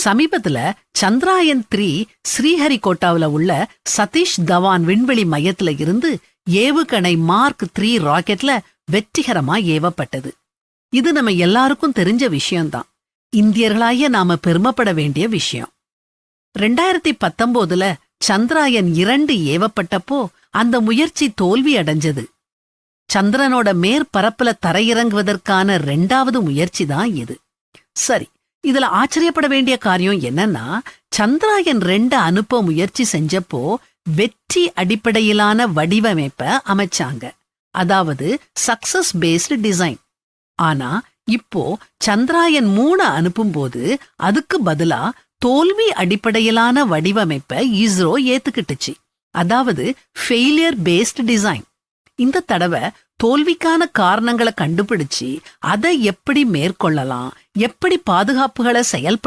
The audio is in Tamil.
சமீபத்துல சந்திராயன்-3 ஸ்ரீஹரிகோட்டாவுல உள்ள சதீஷ் தவான் விண்வெளி மையத்துல இருந்து ஏவுகணை மார்க் 3 ராக்கெட்ல வெற்றிகரமா ஏவப்பட்டது. இது நம்ம எல்லாருக்கும் தெரிஞ்ச விஷயம்தான். இந்தியர்களாய நாம பெருமைப்பட வேண்டிய விஷயம். 2019ல சந்திராயன்-2 ஏவப்பட்டப்போ அந்த முயற்சி தோல்வி அடைஞ்சது. சந்திரனோட மேற்பரப்புல தரையிறங்குவதற்கான 2வது முயற்சி தான் இது. சரி, இதுல ஆச்சரியப்பட வேண்டிய காரியம் என்னன்னா, சந்திராயன்-2 அனுப்ப முயற்சி செஞ்சப்போ வெற்றி அடிப்படையிலான வடிவமைப்ப அமைச்சாங்க. அதாவது சக்சஸ் பேஸ்டு டிசைன். ஆனா இப்போ சந்திராயன்-3 அனுப்பும்போது அதுக்கு பதிலா தோல்வி அடிப்படையிலான வடிவமைப்ப இஸ்ரோ ஏத்துக்கிட்டுச்சு. அதாவது ஃபெயிலியர் பேஸ்டு டிசைன். இந்த தடவை தோல்விக்கான காரணங்களை கண்டுபிடிச்சு அதை எப்படி மேற்கொள்ளலாம், எப்படி பாதுகாப்புகளை செயல்படுத்த